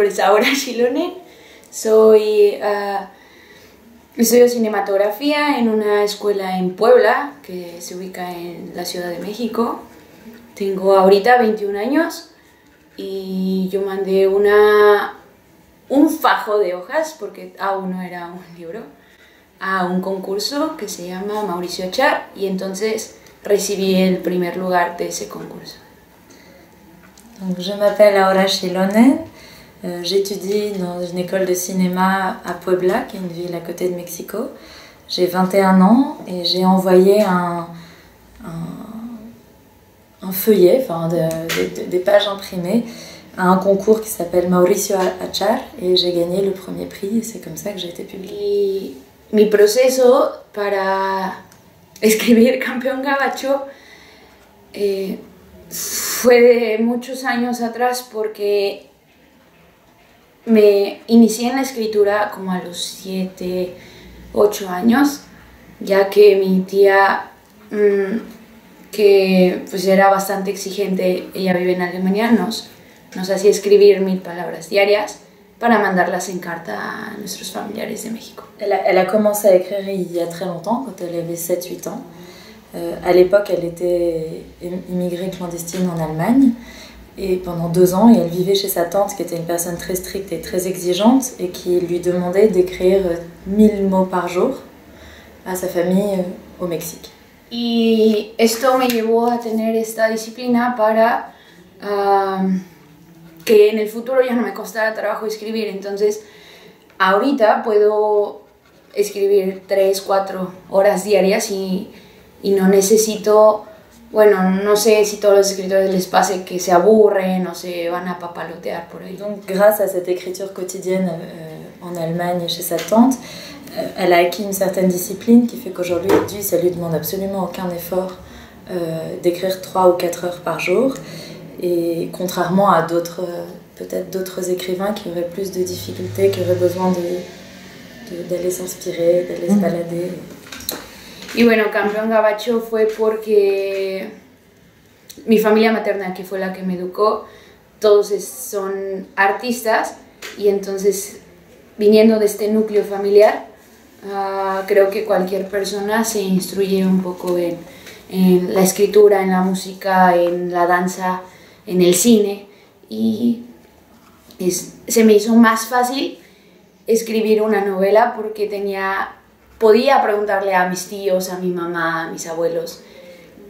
nombre es Aura Shilonen, soy, estudio cinematografía en una escuela en Puebla, que se ubica en la Ciudad de México. Tengo ahorita 21 años y yo mandé un fajo de hojas, porque aún no era un libro, a un concurso que se llama Mauricio Char y entonces recibí el primer lugar de ese concurso. Donc, je m'appelle Aura Shilonen, j'étudie dans une école de cinéma à Puebla, qui est une ville à côté de Mexico. J'ai 21 ans et j'ai envoyé un feuillet, enfin des pages imprimées, à un concours qui s'appelle Mauricio Achar et j'ai gagné le premier prix et c'est comme ça que j'ai été publiée. Y mi proceso para escribir Campeón Gabacho fue de muchos años atrás porque me inicié en la escritura como a los 7, 8 años, ya que mi tía, que pues era bastante exigente, ella vive en Alemania, nos hacía escribir 1000 palabras diarias para mandarlas en carta a nuestros familiares de México. Elle a commencé à écrire il y a très longtemps, quand elle avait 7-8 ans. À l'époque, elle était immigrée clandestine en Allemagne et pendant 2 ans, et elle vivait chez sa tante qui était une personne très stricte et très exigeante et qui lui demandait d'écrire 1000 mots par jour à sa famille au Mexique. Y esto me llevó a tener esta disciplina para que en el futuro ya no me costara trabajo escribir. Entonces, ahorita puedo escribir 3-4 horas diarias y no necesito, bueno, no sé si todos los escritores les pase que se aburren o se van a papalotear por ahí. Donc, grâce à cette écriture quotidienne en Allemagne chez sa tante, elle a acquis une certaine discipline qui fait qu'aujourd'hui, ça lui demande absolument aucun effort d'écrire 3 ou 4 heures par jour. Et contrairement à peut-être d'autres écrivains qui auraient plus de difficultés, qui auraient besoin d'aller s'inspirer, d'aller se balader. Y bueno, Campeón Gabacho fue porque mi familia materna, que fue la que me educó, todos son artistas y entonces, viniendo de este núcleo familiar, creo que cualquier persona se instruye un poco en la escritura, en la música, en la danza, en el cine, y se me hizo más fácil escribir una novela porque podía preguntarle a mis tíos, a mi mamá, a mis abuelos,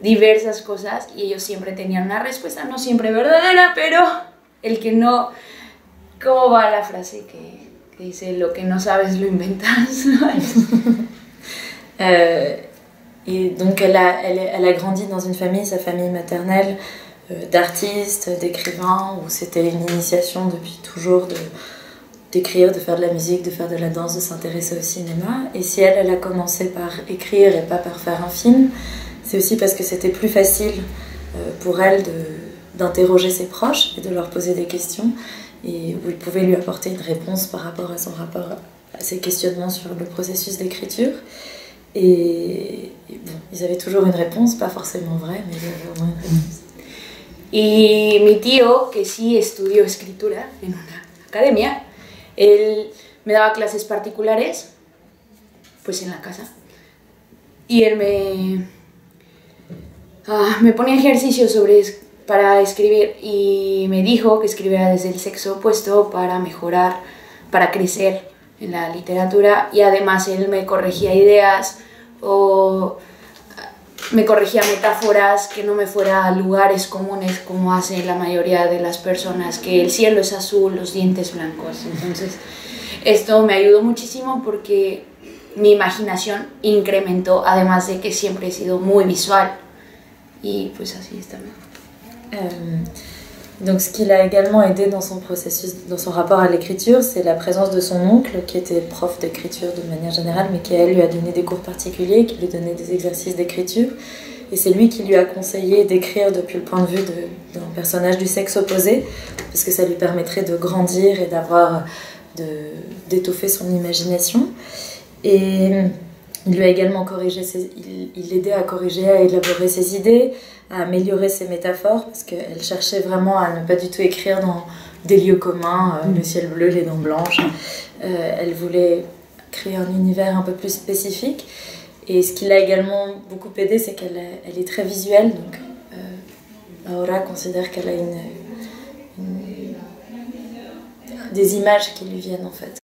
diversas cosas y ellos siempre tenían una respuesta, no siempre verdadera, pero el que no... ¿Cómo va la frase que dice lo que no sabes lo inventas? Et donc elle a grandi dans une famille, sa famille maternelle, d'artistes, d'écrivains, où c'était une initiation depuis toujours d'écrire, de faire de la musique, de faire de la danse, de s'intéresser au cinéma. Et si elle a commencé par écrire et pas par faire un film, c'est aussi parce que c'était plus facile pour elle d'interroger ses proches et de leur poser des questions, et où ils pouvaient lui apporter une réponse par rapport à son rapport, à ses questionnements sur le processus d'écriture. Et bon, ils avaient toujours une réponse, pas forcément vraie, mais ils avaient au moins une réponse. Y mi tío, que sí estudió escritura en una academia, él me daba clases particulares, pues en la casa, y él me ponía ejercicios para escribir y me dijo que escribiera desde el sexo opuesto para mejorar, para crecer en la literatura, y además él me corregía ideas o me corregía metáforas, que no me fuera a lugares comunes como hace la mayoría de las personas, que el cielo es azul, los dientes blancos. Entonces esto me ayudó muchísimo porque mi imaginación incrementó, además de que siempre he sido muy visual, y pues así está mejor. Donc ce qui l'a également aidé dans son processus, dans son rapport à l'écriture, c'est la présence de son oncle qui était prof d'écriture de manière générale, mais qui elle lui a donné des cours particuliers, qui lui donnait des exercices d'écriture. Et c'est lui qui lui a conseillé d'écrire depuis le point de vue d'un personnage du sexe opposé, parce que ça lui permettrait de grandir et d'étoffer son imagination. Et il lui a également il l'aidait à corriger, à élaborer ses idées, à améliorer ses métaphores, parce qu'elle cherchait vraiment à ne pas du tout écrire dans des lieux communs, le ciel bleu, les dents blanches. Elle voulait créer un univers un peu plus spécifique. Et ce qui l'a également beaucoup aidé, c'est qu'elle est très visuelle. Donc, Aura considère qu'elle a des images qui lui viennent en fait.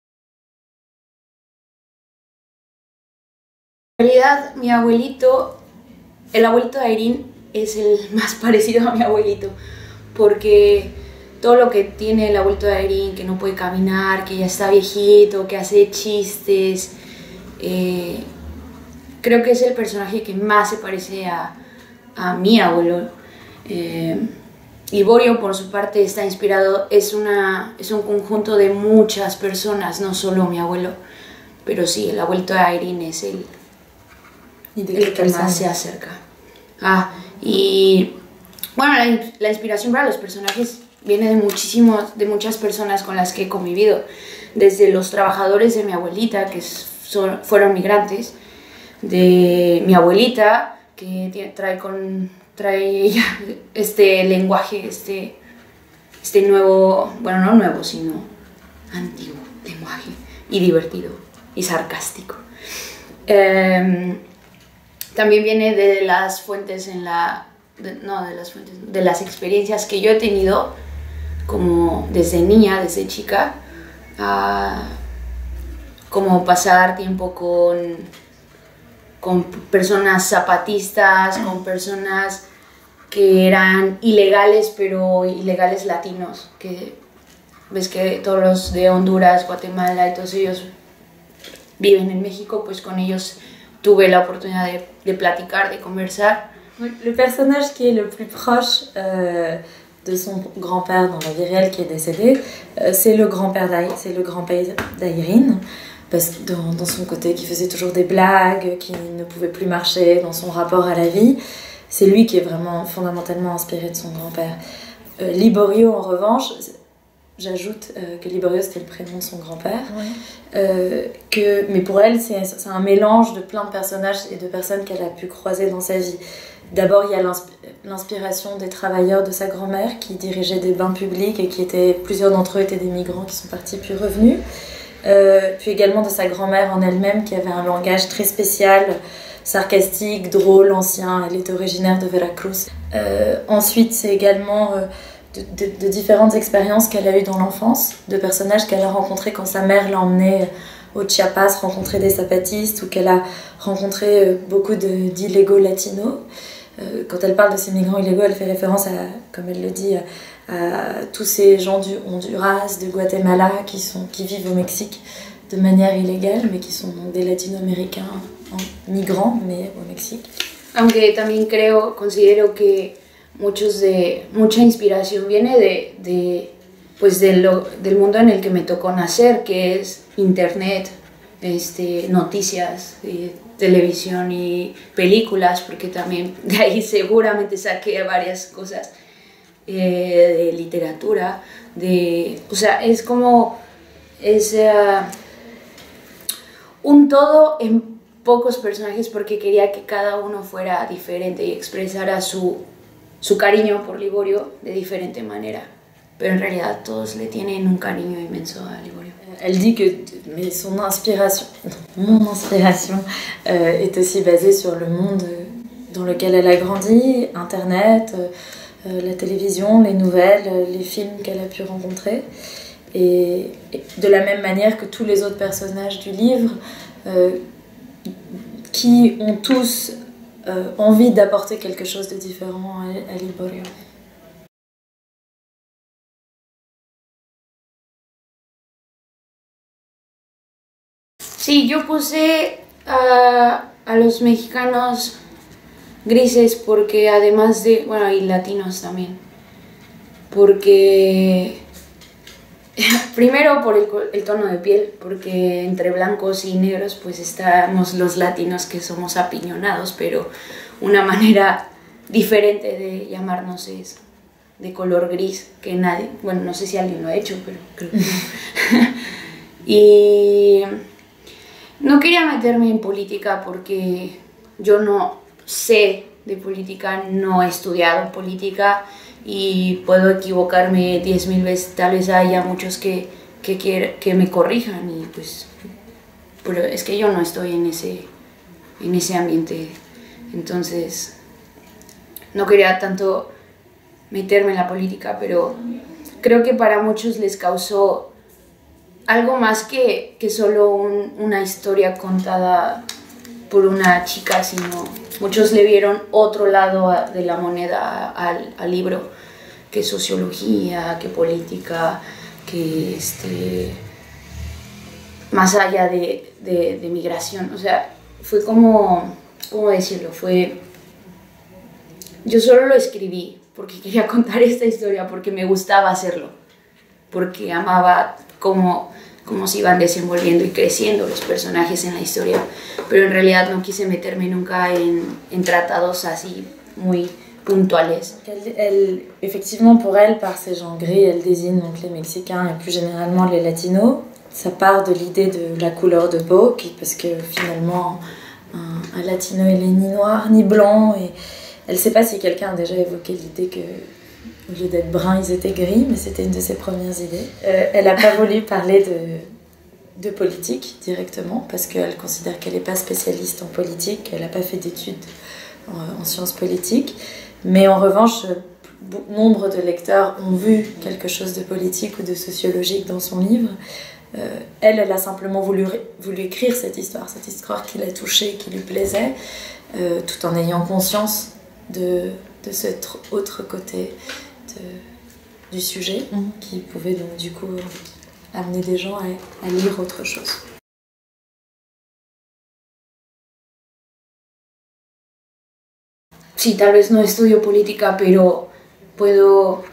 En realidad, el abuelito de Irene es el más parecido a mi abuelito, porque todo lo que tiene el abuelito de Irene, que no puede caminar, que ya está viejito, que hace chistes, creo que es el personaje que más se parece a mi abuelo. Liborio, por su parte, está inspirado, es un conjunto de muchas personas, no solo mi abuelo, pero sí, el abuelito de Irene es el que más se acerca. Y bueno, la inspiración para los personajes viene de muchas personas con las que he convivido, desde los trabajadores de mi abuelita, que fueron migrantes, de mi abuelita, que trae ella este lenguaje, este nuevo, bueno, no nuevo, sino antiguo lenguaje, y divertido, y sarcástico. También viene de las fuentes de las experiencias que yo he tenido como desde niña, desde chica, como pasar tiempo con personas zapatistas, con personas que eran ilegales, pero ilegales latinos, que ves que todos los de Honduras, Guatemala y todos ellos viven en México, pues con ellos tuve la oportunidad de platicar, de conversar. Le personnage qui est le plus proche de son grand-père dans la vie réelle qui est décédé, c'est le grand-père d'Irene. Parce que dans son côté, qui faisait toujours des blagues, qui ne pouvait plus marcher, dans son rapport à la vie, c'est lui qui est vraiment fondamentalement inspiré de son grand-père. Liborio, en revanche, j'ajoute que Liborio c'était le prénom de son grand-père, mais pour elle c'est un mélange de plein de personnages et de personnes qu'elle a pu croiser dans sa vie. D'abord il y a l'inspiration des travailleurs de sa grand-mère qui dirigeaient des bains publics et plusieurs d'entre eux étaient des migrants qui sont partis puis revenus. Puis également de sa grand-mère en elle-même qui avait un langage très spécial, sarcastique, drôle, ancien. Elle est originaire de Veracruz. Ensuite, c'est également de différentes expériences qu'elle a eues dans l'enfance, de personnages qu'elle a rencontrés quand sa mère l'a emmenée au Chiapas rencontrer des zapatistes ou qu'elle a rencontré beaucoup d'illégaux latinos. Quand elle parle de ces migrants illégaux, elle fait référence à, comme elle le dit, à tous ces gens du Honduras, de Guatemala qui vivent au Mexique de manière illégale, mais qui sont des latino-américains migrants, mais au Mexique. Aunque también considero que mucha inspiración viene del mundo en el que me tocó nacer, que es internet, noticias, televisión y películas, porque también de ahí seguramente saqué varias cosas, de literatura, o sea, es como un todo en pocos personajes, porque quería que cada uno fuera diferente y expresara su cariño por Liborio de diferente manera. Pero en realidad todos le tienen un cariño inmenso a Liborio. Elle dit que mon inspiration est aussi basée sur le monde dans lequel elle a grandi, Internet, la télévision, les nouvelles, les films qu'elle a pu rencontrer. Et de la même manière que tous les autres personnages du livre, qui ont tous envie d'apporter quelque chose de différent à Liborio. Sí, yo puse a los mexicanos grises porque además de, bueno, y latinos también, porque primero por el tono de piel, porque entre blancos y negros pues estamos los latinos que somos apiñonados, pero una manera diferente de llamarnos es de color gris, que nadie, bueno, no sé si alguien lo ha hecho, pero creo que no. Y no quería meterme en política porque yo no sé de política, no he estudiado política y puedo equivocarme 10.000 veces, tal vez haya muchos que me corrijan y pues, pero es que yo no estoy en ese ambiente, entonces no quería tanto meterme en la política, pero creo que para muchos les causó algo más que solo una historia contada por una chica, sino muchos le vieron otro lado de la moneda al libro, que sociología, que política, que más allá de migración. O sea, fue como, ¿cómo decirlo? Yo solo lo escribí porque quería contar esta historia, porque me gustaba hacerlo, porque amaba cómo se iban desenvolviendo y creciendo los personajes en la historia, pero en realidad no quise meterme nunca en tratados así muy puntuales. Effectivement, pour elle, par ces gens gris, elle désigne donc les Mexicains et plus généralement les Latinos. Ça part de l'idée de la couleur de peau, parce que finalement, un Latino, il est ni noir ni blanc, et elle ne sait pas si quelqu'un a déjà évoqué l'idée que au lieu d'être brun, ils étaient gris, mais c'était une de ses premières idées. Elle n'a pas voulu parler de politique directement, parce qu'elle considère qu'elle n'est pas spécialiste en politique, elle n'a pas fait d'études en sciences politiques. Mais en revanche, nombre de lecteurs ont vu quelque chose de politique ou de sociologique dans son livre. Elle a simplement voulu écrire cette histoire qui l'a touchée, qui lui plaisait, tout en ayant conscience de cet autre côté du sujet, qui pouvait donc du coup amener des gens à lire autre chose. Sí, tal vez no estudio política, pero puedo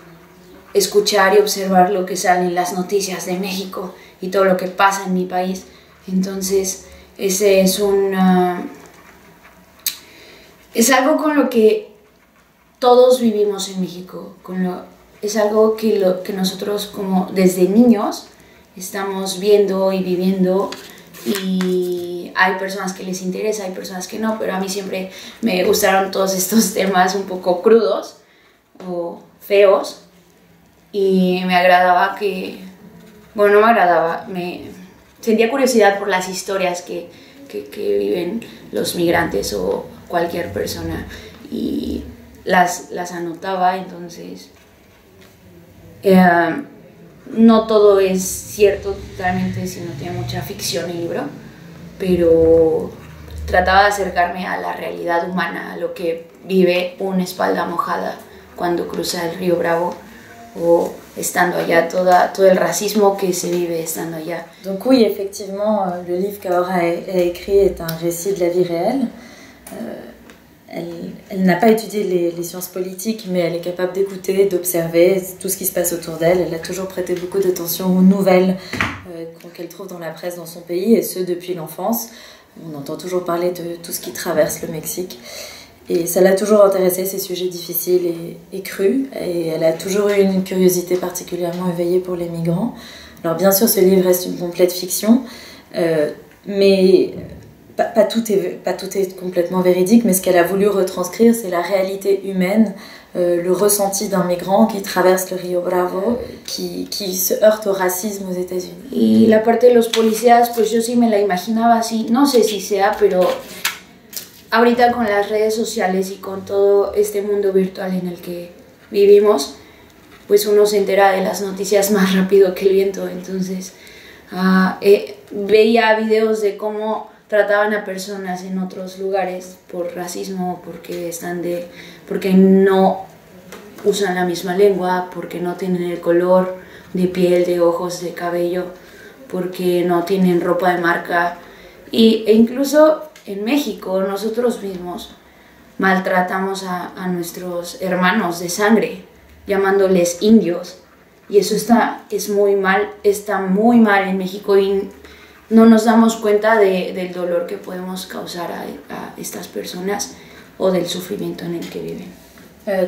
escuchar y observar lo que sale en las noticias de México y todo lo que pasa en mi país. Entonces, ese es es algo con lo que todos vivimos en México, es algo que nosotros como desde niños estamos viendo y viviendo, y hay personas que les interesa, hay personas que no, pero a mí siempre me gustaron todos estos temas un poco crudos o feos, y me agradaba bueno, no me agradaba, me sentía curiosidad por las historias que viven los migrantes o cualquier persona, y las anotaba. Entonces no todo es cierto totalmente, sino tiene mucha ficción el libro, pero trataba de acercarme a la realidad humana, a lo que vive una espalda mojada cuando cruza el río Bravo, o estando allá, todo el racismo que se vive estando allá. Donc oui, effectivement, le livre qu'Aora a écrit est un récit de la vie réelle. Elle n'a pas étudié les sciences politiques, mais elle est capable d'écouter, d'observer tout ce qui se passe autour d'elle. Elle a toujours prêté beaucoup d'attention aux nouvelles qu'elle trouve dans la presse dans son pays, et ce depuis l'enfance. On entend toujours parler de tout ce qui traverse le Mexique. Et ça l'a toujours intéressé, ces sujets difficiles et crus. Et elle a toujours eu une curiosité particulièrement éveillée pour les migrants. Alors bien sûr, ce livre reste une complète fiction, mais pas tout est complètement véridique, mais ce qu'elle a voulu retranscrire, c'est la réalité humaine, le ressenti d'un migrant qui traverse le Río Bravo, qui se heurte au racisme aux États-Unis. Y la parte de los policías, pues yo sí me la imaginaba así, no sé si sea, pero ahorita con las redes sociales y con todo este mundo virtual en el que vivimos, pues uno se entera de las noticias más rápido que el viento. Entonces veía videos de cómo trataban a personas en otros lugares por racismo, porque no usan la misma lengua, porque no tienen el color de piel, de ojos, de cabello, porque no tienen ropa de marca, e incluso en México nosotros mismos maltratamos a nuestros hermanos de sangre, llamándoles indios, y eso está muy mal en México, y no nos damos cuenta del dolor que podemos causar a estas personas o del sufrimiento en el que viven.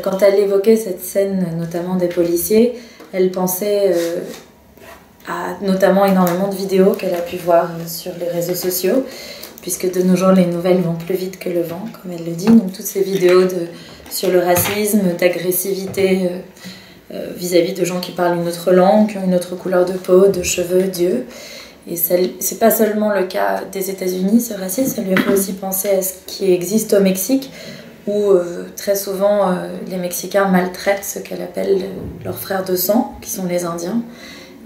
Quand elle évoquait cette scène, notamment des policiers, elle pensait à notamment énormément de vidéos qu'elle a pu voir sur les réseaux sociaux, puisque de nos jours les nouvelles vont plus vite que le vent, comme elle le dit. Donc toutes ces vidéos sur le racisme, d'agressivité vis-à-vis de gens qui parlent une autre langue, qui ont une autre couleur de peau, de cheveux, d'yeux. Et c'est pas seulement le cas des États-Unis, ce racisme, ça lui a fait aussi penser à ce qui existe au Mexique, où très souvent les Mexicains maltraitent ce qu'elle appelle leurs frères de sang, qui sont les Indiens,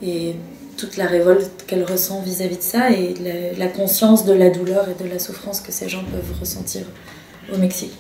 et toute la révolte qu'elle ressent vis-à-vis de ça, et la conscience de la douleur et de la souffrance que ces gens peuvent ressentir au Mexique.